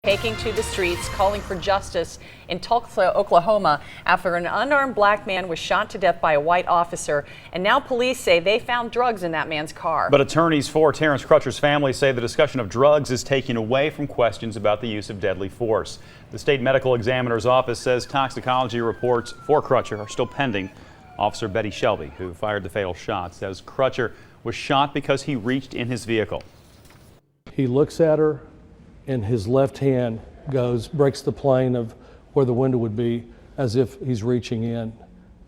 taking to the streets, calling for justice in Tulsa, Oklahoma, after an unarmed black man was shot to death by a white officer. And now police say they found drugs in that man's car. But attorneys for Terence Crutcher's family say the discussion of drugs is taken away from questions about the use of deadly force. The state medical examiner's office says toxicology reports for Crutcher are still pending. Officer Betty Shelby, who fired the fatal shot, says Crutcher was shot because he reached in his vehicle. He looks at her and his left hand breaks the plane of where the window would be as if he's reaching in.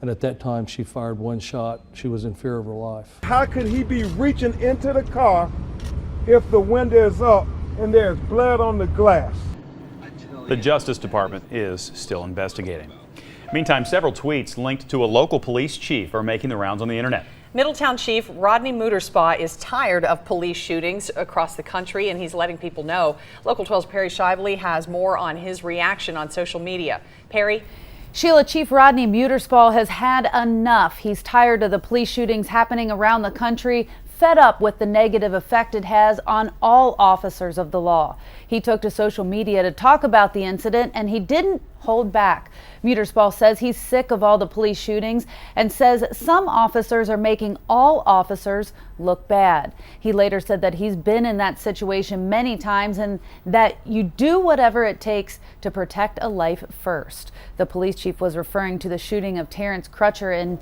And at that time she fired one shot. She was in fear of her life. How could he be reaching into the car if the window is up and there's blood on the glass? The Justice Department is still investigating. Meantime, several tweets linked to a local police chief are making the rounds on the internet. Middletown Chief Rodney Muterspaw is tired of police shootings across the country, and he's letting people know. Local 12's Perry Shively has more on his reaction on social media. Perry? Sheila, Chief Rodney Muterspaw has had enough. He's tired of the police shootings happening around the country, fed up with the negative effect it has on all officers of the law. He took to social media to talk about the incident, and he didn't hold back. Muterspaw says he's sick of all the police shootings and says some officers are making all officers look bad. He later said that he's been in that situation many times and that you do whatever it takes to protect a life first. The police chief was referring to the shooting of Terence Crutcher in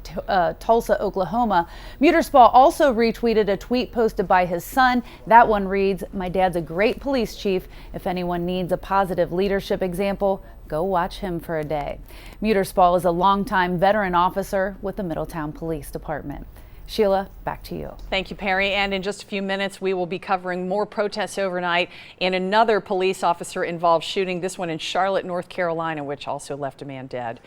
Tulsa, Oklahoma. Muterspaw also retweeted a tweet posted by his son. That one reads, "My dad's a great police chief. If anyone needs a positive leadership example, go watch him for a day." Muterspaw is a longtime veteran officer with the Middletown Police Department. Sheila, back to you. Thank you, Perry. And in just a few minutes, we will be covering more protests overnight in another police officer involved shooting, this one in Charlotte, North Carolina, which also left a man dead.